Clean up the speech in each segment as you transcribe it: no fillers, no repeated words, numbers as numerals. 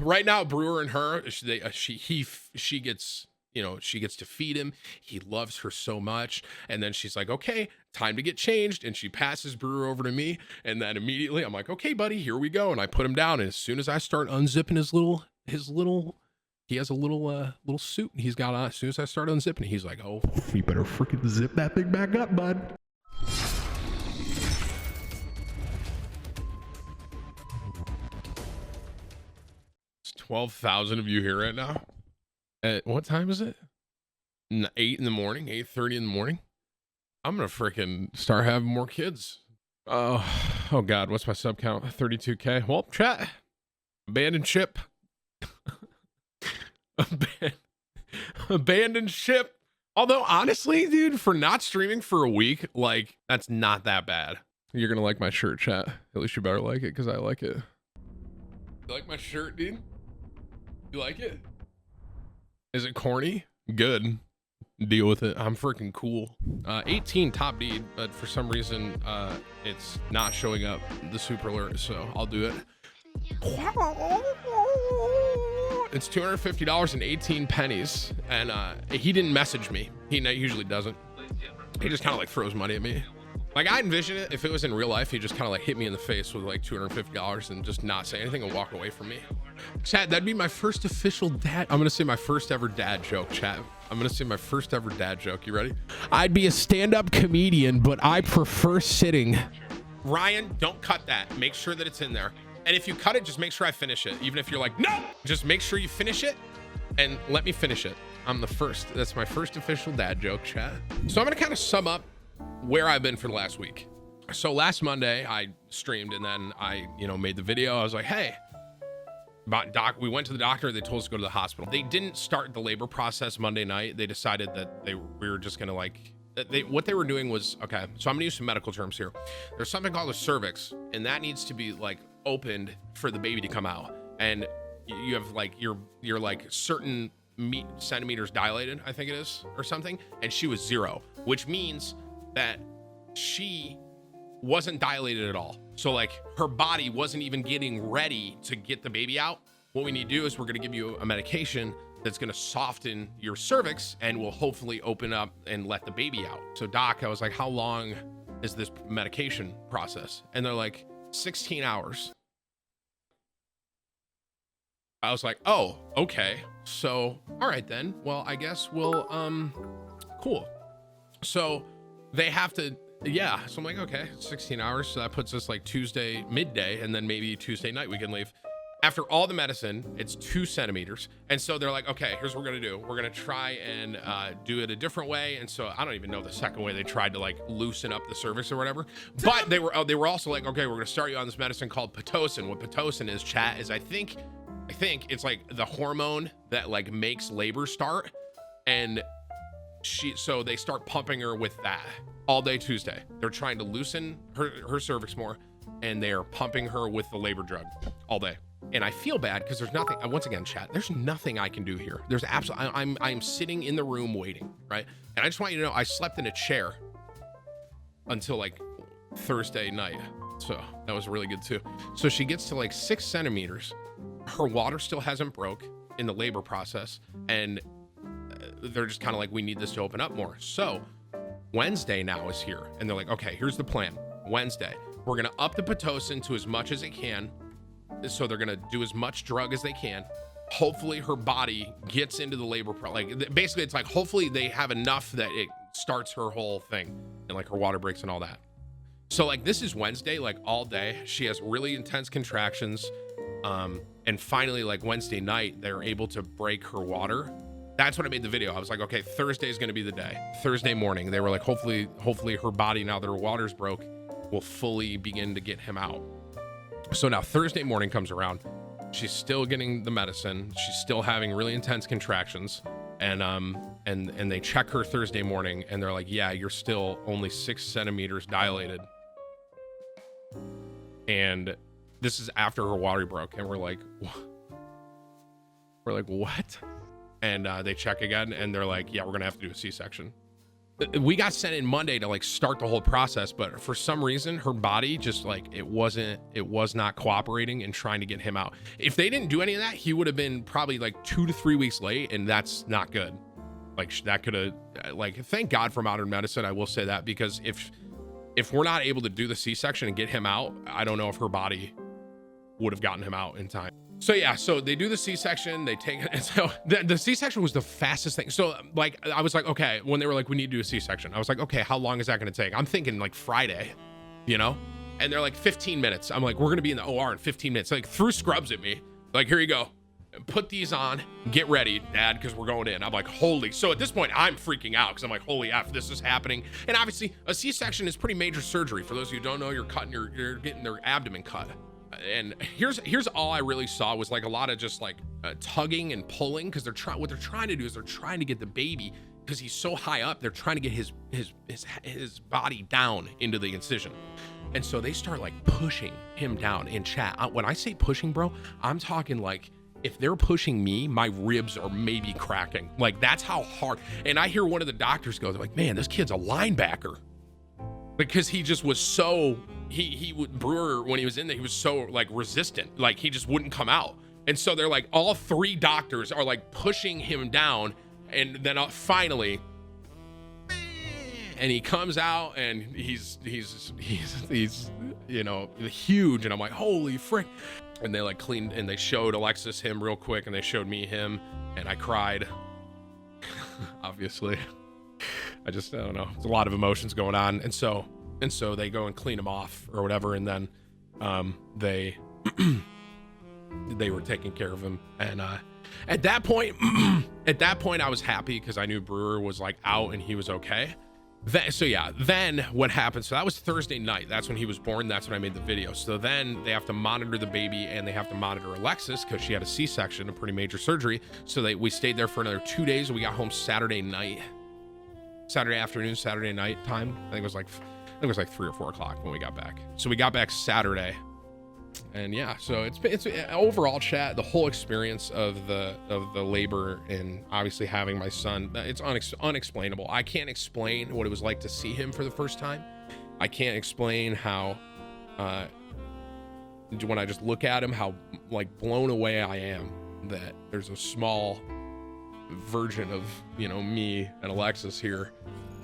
Right now, Brewer and her, she gets, she gets to feed him. He loves her so much. And then she's like, okay, time to get changed. And she passes Brewer over to me. And then immediately I'm like, okay, buddy, here we go. And I put him down. And as soon as I start unzipping he has a little suit he's got on. As soon as I start unzipping, he's like, oh, you better freaking zip that thing back up, bud. It's 12,000 of you here right now. At what time is it? 8 in the morning, 8:30 in the morning. I'm gonna freaking start having more kids. Oh God, what's my sub count? 32K. Well, chat. Abandoned ship. Abandoned ship. Although honestly, dude, for not streaming for a week, like that's not that bad. You're gonna like my shirt, chat. At least you better like it, because I like it. You like my shirt, dude? You like it? Is it corny? Good. Deal with it. I'm freaking cool. 18 top deed, but for some reason it's not showing up the super alert, so I'll do it. It's $250 and 18 pennies, and he didn't message me. He usually doesn't. He just kind of like throws money at me. Like, I envision it if it was in real life, he just kind of like hit me in the face with like $250 and just not say anything and walk away from me. Chat, that'd be my first official dad. I'm gonna say my first ever dad joke, chat. I'm gonna say my first ever dad joke. You ready? I'd be a stand-up comedian, but I prefer sitting. Ryan, don't cut that. Make sure that it's in there. And if you cut it, just make sure I finish it. Even if you're like, no, just make sure you finish it and let me finish it. I'm the first. That's my first official dad joke, chat. So I'm gonna kind of sum up where I've been for the last week. So last Monday I streamed, and then I, made the video. I was like, hey, we went to the doctor. They told us to go to the hospital. They didn't start the labor process Monday night. They decided that we were just gonna what they were doing was, okay, so I'm gonna use some medical terms here. There's something called a cervix, and that needs to be like opened for the baby to come out. And you have like, you're like certain centimeters dilated, I think it is, or something. And she was 0, which means that she wasn't dilated at all. So like her body wasn't even getting ready to get the baby out. What we need to do is we're going to give you a medication that's going to soften your cervix and will hopefully open up and let the baby out. So doc, I was like, how long is this medication process? And they're like, 16 hours. I was like, oh, okay. So, all right then. Well, I guess we'll, cool. So they have to, yeah. So I'm like, okay, 16 hours. So that puts us like Tuesday midday, and then maybe Tuesday night we can leave. After all the medicine, it's 2 centimeters. And so they're like, okay, here's what we're gonna do. We're gonna try and do it a different way. And so I don't even know the second way they tried to like loosen up the cervix or whatever. But they were also like, okay, we're gonna start you on this medicine called Pitocin. What Pitocin is, chat, is I think it's like the hormone that like makes labor start. And so they start pumping her with that all day Tuesday. They're trying to loosen her cervix more, and they are pumping her with the labor drug all day. And I feel bad because there's nothing, once again, chat, there's nothing I can do here. There's absolutely, I'm sitting in the room waiting, right? And I just want you to know, I slept in a chair until like Thursday night. So that was really good too. So she gets to like 6 centimeters. Her water still hasn't broke in the labor process. And they're just kind of like, we need this to open up more. So Wednesday now is here. And they're like, okay, here's the plan. Wednesday, we're going to up the Pitocin to as much as it can. So they're gonna do as much drug as they can. Hopefully her body gets into the labor like basically it's like hopefully they have enough that it starts her whole thing and like her water breaks and all that. So like this is Wednesday, like all day she has really intense contractions, and finally like Wednesday night they're able to break her water. That's when I made the video. I was like, okay, Thursday is gonna be the day. Thursday morning they were like, hopefully her body, now that her water's broke, will fully begin to get him out. So now Thursday morning comes around, she's still getting the medicine, she's still having really intense contractions, and they check her Thursday morning and they're like, yeah, you're still only 6 centimeters dilated. And this is after her water broke, and we're like, what? And they check again and they're like, yeah, we're gonna have to do a C-section. we got sent in Monday to like start the whole process, but for some reason her body just like it was not cooperating and trying to get him out. If they didn't do any of that, he would have been probably like 2 to 3 weeks late, and that's not good. Like that could have, like, thank God for modern medicine, I will say that, because if we're not able to do the C-section and get him out, I don't know if her body would have gotten him out in time. So yeah, so they do the C-section, they take it. So the C-section was the fastest thing. So like, I was like, okay, when they were like, we need to do a C-section, I was like, okay, how long is that going to take? I'm thinking like Friday, you know? And they're like 15 minutes. I'm like, we're going to be in the OR in 15 minutes. Like threw scrubs at me. Like, here you go. Put these on, get ready, Dad, because we're going in. I'm like, holy. So at this point, I'm freaking out because I'm like, holy F, this is happening. And obviously, a C-section is pretty major surgery. For those of you who don't know, you're getting their abdomen cut. And here's all I really saw was like a lot of just like tugging and pulling, because what they're trying to do is they're trying to get the baby, because he's so high up, they're trying to get his body down into the incision. And so they start like pushing him down. In chat, when I say pushing, bro, I'm talking like, if they're pushing me, my ribs are maybe cracking. Like, that's how hard. And I hear one of the doctors go, they're like, man, this kid's a linebacker, because he just was so, he would, Brewer, when he was in there, he was so like resistant, like he just wouldn't come out. And so they're like, all 3 doctors are like pushing him down, and then finally, and he comes out, and he's you know, huge. And I'm like, holy frick. And they like cleaned, and they showed Alexis him real quick, and they showed me him, and I cried. Obviously, I don't know. There's a lot of emotions going on. And so they go and clean him off or whatever. And then they were taking care of him. And at that point, I was happy, because I knew Brewer was like out and he was okay. Then what happened? So that was Thursday night. That's when he was born. That's when I made the video. So then they have to monitor the baby, and they have to monitor Alexis, because she had a C-section, a pretty major surgery. So we stayed there for another 2 days. We got home Saturday afternoon, Saturday night time. I think it was like 3 or 4 o'clock when we got back. So we got back Saturday. And yeah, so it's overall, chat, the whole experience of the labor, and obviously having my son, it's unexplainable. I can't explain what it was like to see him for the first time. I can't explain how when I just look at him, how like blown away I am that there's a small version of, you know, me and Alexis here.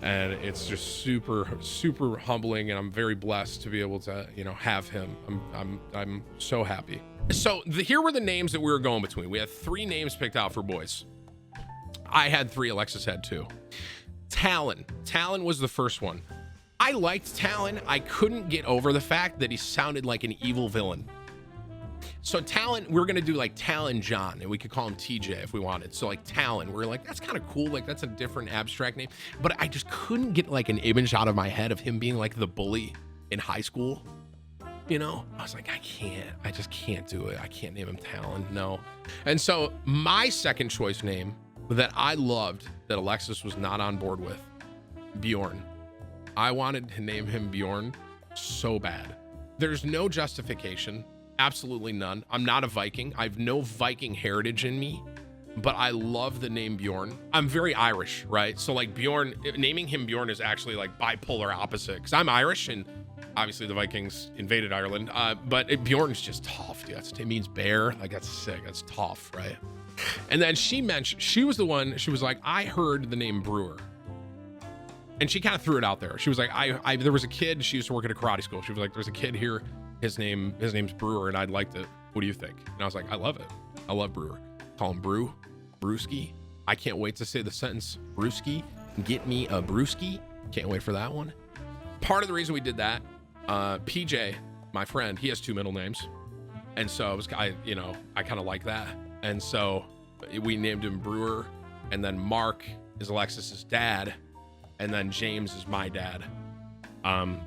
And it's just super, super humbling, and I'm very blessed to be able to, you know, have him. I'm so happy. So here were the names that we were going between. We had 3 names picked out for boys. I had 3, Alexis had 2. Talon was the first one. I liked Talon. I couldn't get over the fact that he sounded like an evil villain. So Talon, we're gonna do like Talon John, and we could call him TJ if we wanted. So like Talon, we're like, that's kind of cool. Like, that's a different abstract name. But I just couldn't get like an image out of my head of him being like the bully in high school. You know, I was like, I just can't do it. I can't name him Talon, no. And so my second choice name that I loved, that Alexis was not on board with, Bjorn. I wanted to name him Bjorn so bad. There's no justification. Absolutely none. I'm not a Viking. I have no Viking heritage in me, but I love the name Bjorn. I'm very Irish, right? So like Bjorn, naming him Bjorn is actually like bipolar opposite, because I'm Irish, and obviously the Vikings invaded Ireland, but Bjorn's just tough, dude. It means bear. Like, that's sick. That's tough, right? And then she was the one, she was like, I heard the name Brewer. And she kind of threw it out there. She was like, there was a kid, she used to work at a karate school. She was like, there's a kid here. His name's Brewer, and I'd like to, what do you think? And I was like, I love it. I love Brewer. Call him Brewski. I can't wait to say the sentence, Brewski, get me a Brewski. Can't wait for that one. Part of the reason we did that, PJ, my friend, he has 2 middle names. And so I kind of like that. And so we named him Brewer, and then Mark is Alexis's dad, and then James is my dad. And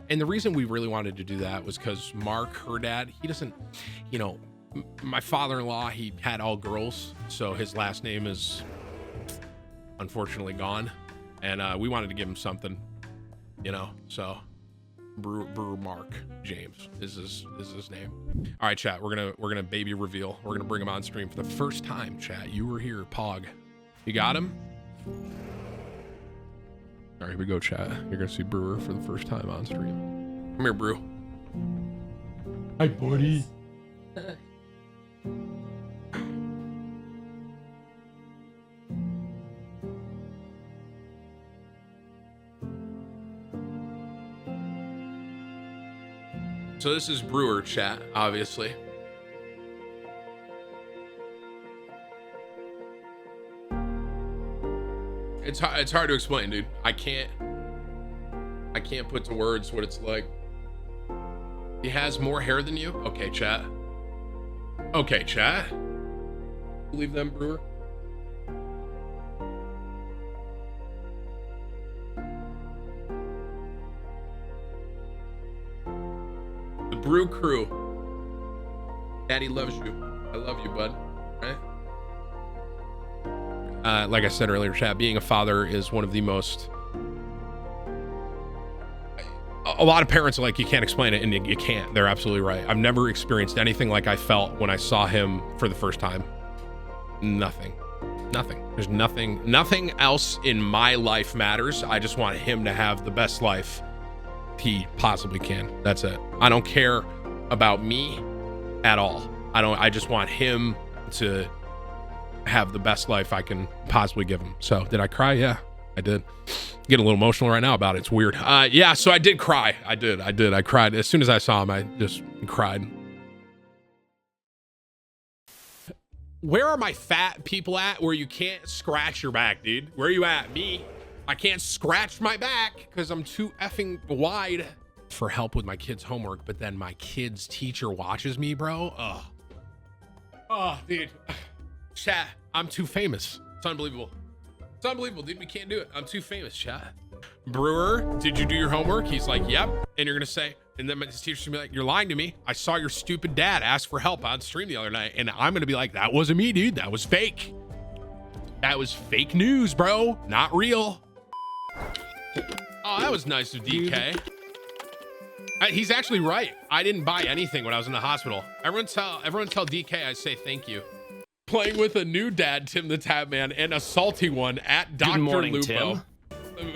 the reason we really wanted to do that was because Mark, her dad, he doesn't, you know, my father-in-law, he had all girls, so his last name is unfortunately gone, and we wanted to give him something, you know. So Brewer Mark James is his name. All right, chat, we're gonna baby reveal. We're gonna bring him on stream for the first time. Chat, you were here, Pog. You got him? All right, here we go, chat. You're gonna see Brewer for the first time on stream. Come here, Brew. Hi, buddy. So this is Brewer chat, obviously. It's hard to explain, dude. I can't put to words what it's like. He has more hair than you? Okay, chat. Okay, chat. Believe them, Brewer? The Brew crew. Daddy loves you. I love you, bud. Right? Like I said earlier, chat, being a father is one of the most... A lot of parents are like, you can't explain it, and you can't. They're absolutely right. I've never experienced anything like I felt when I saw him for the first time. Nothing. There's nothing else in my life matters. I just want him to have the best life he possibly can. That's it. I don't care about me at all. I just want him to have the best life I can possibly give him. So did I cry? Yeah, I did. Getting a little emotional right now about it. It's weird. Yeah, so I did cry. I did. I cried. As soon as I saw him, I just cried. Where are my fat people at where you can't scratch your back, dude? Where are you at? Me? I can't scratch my back because I'm too effing wide for help with my kids' homework, but then my kids' teacher watches me, bro. Ugh. Oh, dude. Chat, I'm too famous. It's unbelievable. It's unbelievable, dude. We can't do it. I'm too famous, chat. Brewer, did you do your homework? He's like, yep. And you're gonna say, and then his teacher's gonna be like, you're lying to me. I saw your stupid dad ask for help on stream the other night. And I'm gonna be like, that wasn't me, dude. That was fake. That was fake news, bro. Not real. Oh, that was nice of DK. He's actually right. I didn't buy anything when I was in the hospital. Everyone tell DK I say thank you. Playing with a new dad, TimTheTatman, and a salty one at Dr. Morning, Lupo.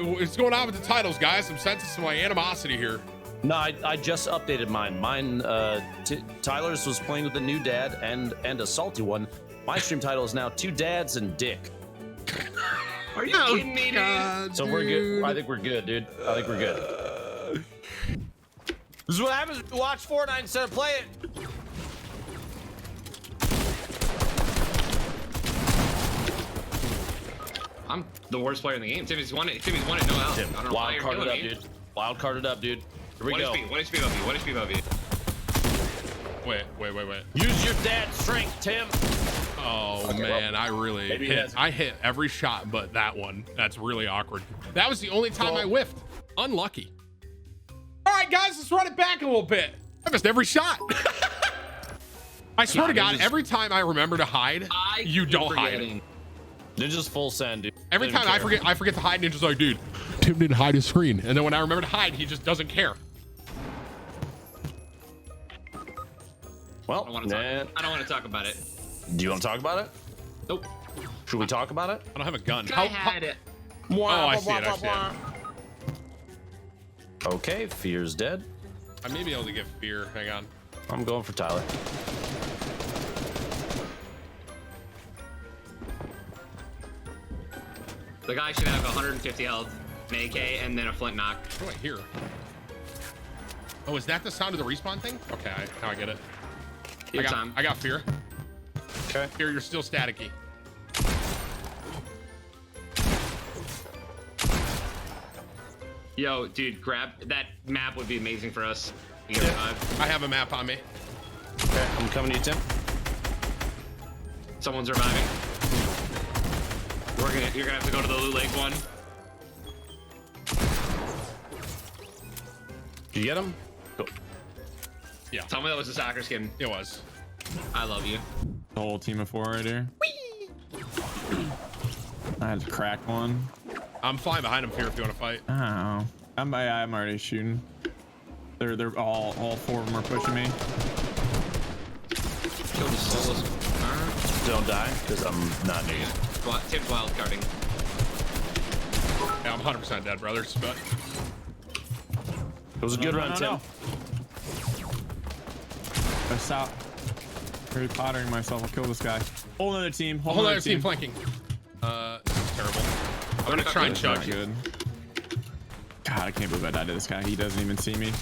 What's going on with the titles, guys? I'm sensing some animosity here. No, I just updated mine. Tyler's was playing with a new dad and a salty one. My stream title is now Two Dads and Dick. Are you kidding me, dude? So we're good. I think we're good, dude. I think we're good. This is what happens when you watch Fortnite instead of play it. I'm the worst player in the game. Timmy's won it. No health. I don't know why Wild you're carded killing up, me. dude. Wild carded up, dude. Here we go. 1 HP above you. 1 HP above you. Wait. Use your dad's strength, Tim. Oh, okay, man, well, I hit every shot but that one. That's really awkward. That was the only time I whiffed. Unlucky. All right, guys, let's run it back a little bit. I missed every shot. I swear to God, every time I remember to hide, you don't hide. Ninja's full send, dude. Every time I forget to hide, Ninja's like, dude, Tim didn't hide his screen. And then when I remember to hide, he just doesn't care. Well, I don't want to talk about it. Do you want to talk about it? Nope. Should we talk about it? I don't have a gun. I had it. Oh, I see it. Okay, Fear's dead. I may be able to get Fear. Hang on. I'm going for Tyler. The guy should have 150 health, an AK, and then a flint knock. What do I hear? Oh, is that the sound of the respawn thing? Okay, now I get it. I got Fear. Okay. Fear, you're still staticky. Yo, dude, grab that map would be amazing for us. Yeah. I have a map on me. Okay, I'm coming to you, Tim. Someone's reviving. You're gonna have to go to the Loot Lake one. Did you get him? Go. Yeah. Tell me that was a soccer skin. It was. I love you. The whole team of 4 right here. Whee! I had to crack one. I'm flying behind him here if you want to fight. Oh, I'm already shooting. They're all 4 of them are pushing me. Kill the slowest. Don't die, because I'm not near you. Tip's wild carding. Yeah, I'm 100% dead, brothers. But It was a good run, Tim. I stop. Harry Pottering myself. I'll kill this guy. Whole other team. whole other team flanking. This is terrible. I'm gonna try and chug. Good. God, I can't believe I died to this guy. He doesn't even see me.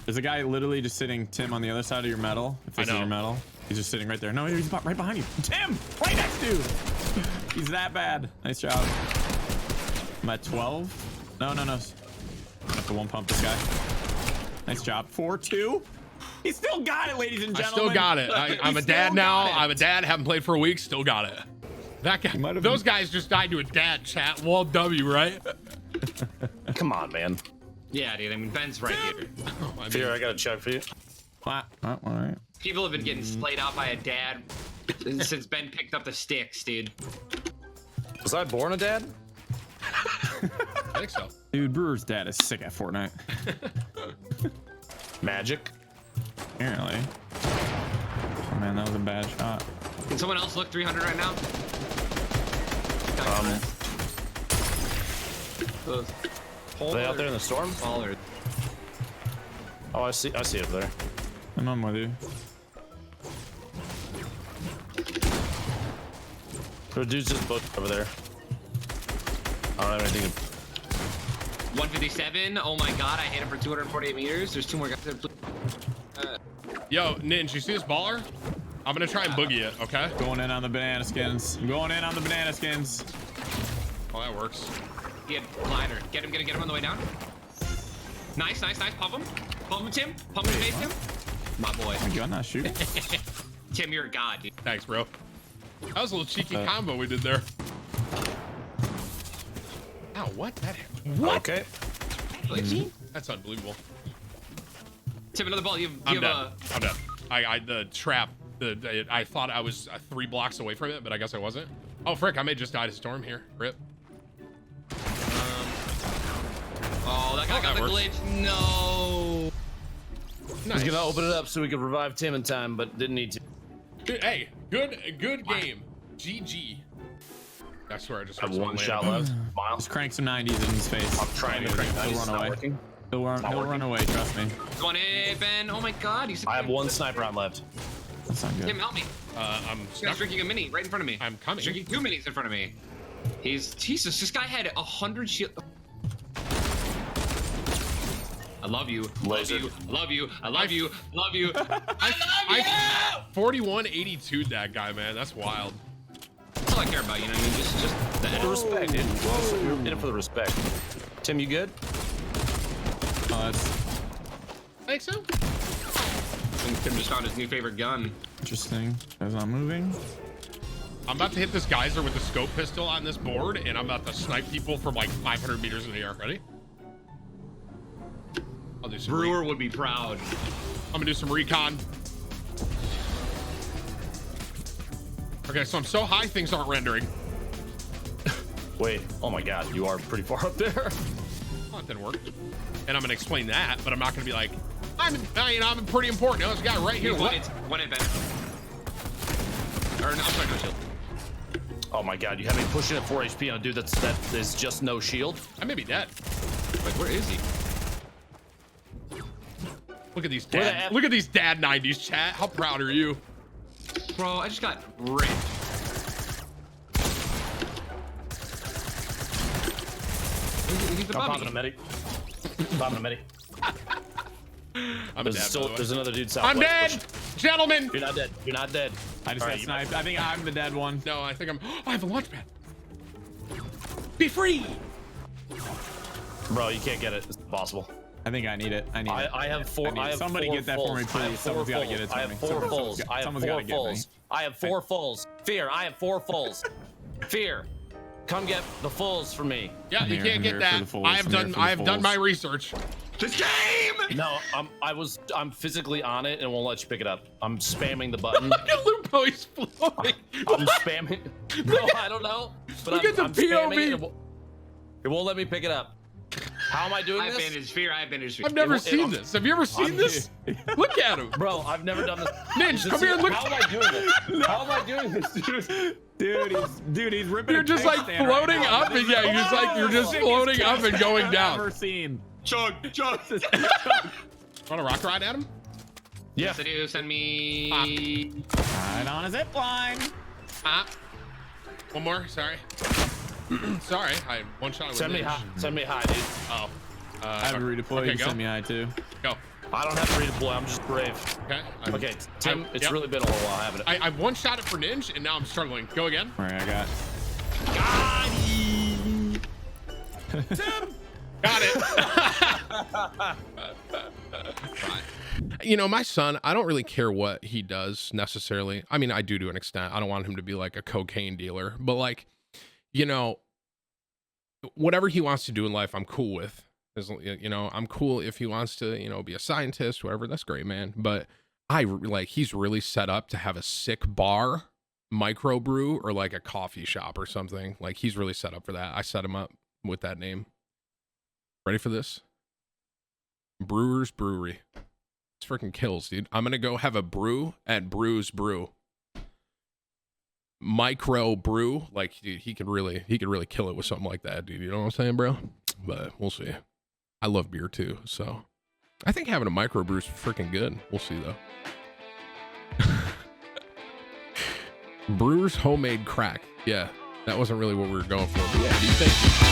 There's a guy literally just sitting, Tim, on the other side of your metal. If this is your metal, he's just sitting right there. No, he's right behind you. Tim, right next to you. He's that bad. Nice job. I'm at 12. No. I have to one pump this guy. Nice job. 4-2. He still got it, ladies and gentlemen. I still got it. I'm a dad now. I'm a dad. Haven't played for a week. Still got it. That guy. Those guys just died to a dad chat. Wall W, right? Come on, man. Yeah, dude. I mean, Ben's right here. Oh, Fear, I got a chug for you. All right. People have been getting splayed out by a dad since Ben picked up the sticks, dude. Was I born a dad? I think so. Dude, Brewer's dad is sick at Fortnite. Magic. Apparently. Oh man, that was a bad shot. Can someone else look 300 right now? Are they out there in the storm? Baller. Oh, I see it over there. And I'm with you. There are dudes just booked over there. I don't have anything. 157. Oh my god, I hit him for 248 meters. There's two more guys there. Yo, Ninja, you see this baller? I'm gonna try and boogie it, okay? Going in on the banana skins. I'm going in on the banana skins. Oh, that works. He had glider. Get him on the way down. Nice. Pump him. Tim. Pump him, face him. My boy. Oh my god, not shooting. Tim, you're a god, dude. Thanks, bro. That was a little cheeky combo we did there. Ow, what? What? Okay. That's unbelievable. Tim, another ball. I'm dead. The trap. I thought I was 3 blocks away from it, but I guess I wasn't. Oh, frick, I may just die to storm here. Rip. Oh, that guy got the glitch. No. Nice. He's gonna open it up so we could revive Tim in time, but didn't need to. Hey, good game. GG. I swear I just I heard have one someone shot land. left. Miles. Just crank some 90s in his face. I'm trying to crank. He'll run away. He'll run away, trust me. Come on in, Ben. Oh my god. I have one sniper round left. That's not good. Tim, help me. I'm This guy's drinking a mini right in front of me. I'm coming. He's drinking 2 minis in front of me. Jesus, this guy had 100 shield. I love you. Laser. Love you. I love you. I 4182 that guy, man. That's wild. That's all I care about, you know what I mean? Just The respect, dude. We're in it for the respect. Tim, you good? Oh, that's I think so. And Tim just found his new favorite gun. interesting. Guy's not moving. I'm about to hit this geyser with the scope pistol on this board, and I'm about to snipe people from like 500 meters in the air. Ready? I'll do some Brewer would be proud. I'm gonna do some recon. Okay, so I'm so high, things aren't rendering. Wait. Oh my god, you are pretty far up there. Well, that didn't work. And I'm gonna explain that, but I'm not gonna be like, I'm pretty important. There's a guy right here. One in Ben. Or no, I'm sorry, no shield. Oh my god, you have me pushing at 4 HP on a dude that is just no shield. I may be dead. Wait, where is he? Look at these Where the dad. F- Look at these dad 90s chat. How proud are you? Bro, I just got ripped. He's I'm above popping me. a medic. Popping a medic. I'm dead. by the way. There's another dude southwest. I'm dead, pushing. gentlemen. You're not dead. You're not dead. I just All got right, you sniped. I think I'm the dead one. No, I think I have a launch pad. Be free. Bro, you can't get it. It's impossible. I think I need it. I need it. I have four. I need I it. have Somebody four get that fulls. for me, I have please. four Someone's got to fulls. get it to I me. have 4 fulls. I have Someone's 4 gotta get me. fulls. I have 4 fulls. Fear, I have 4 fulls. Fear, come get the fulls for me. Yeah, you here, can't I'm get here that. for the fulls. I have I'm here done. for the I have done fulls. my research. This game! No, I'm physically on it and won't let you pick it up. I'm spamming the button. Look at Lupo, he's floating. I'm spamming. No, I don't know. But Look I'm, at the I'm spamming POV. it. It won't let me pick it up. How am I doing I have this? bandage fear. I have bandage fear. I've never seen this. Have you ever seen this? Look at him. Bro, I've never done this. Ninja, come here and look. How am I doing this? How am I doing this, Dude, he's ripping. You're just like floating up and yeah, you're just floating up and going down. Ever seen? Chug. Want to rock ride at him? Yes, I do. Send me. Right on a zip line. One more. Sorry. Sorry, I one shot with Send me Ninja. high. Send me high, dude. Oh. I have a redeploy. Okay, You go. send me high too. Go. I don't have to redeploy. I'm just brave. Okay. Okay, Tim, it's yep. really been a little while, haven't it? I one shot it for Ninja and now I'm struggling. Go again. All right, I got. Tim! Got it. Right. You know, my son, I don't really care what he does necessarily. I mean, I do to an extent. I don't want him to be like a cocaine dealer, but like, you know, whatever he wants to do in life, I'm cool with. You know, I'm cool if he wants to, you know, be a scientist, whatever. That's great, man. But he's really set up to have a sick bar, microbrew, or like a coffee shop or something. Like he's really set up for that. I set him up with that name. Ready for this? Brewer'S Brewery. It's freaking kills, dude. I'm gonna go have a brew at Brewer'S Brew. Micro brew, like dude, he could really kill it with something like that, dude. You know what I'm saying, bro? But we'll see. I love beer too, so I think having a micro brew is freaking good. We'll see though. Brewer's homemade crack. Yeah, that wasn't really what we were going for. But yeah, do you think?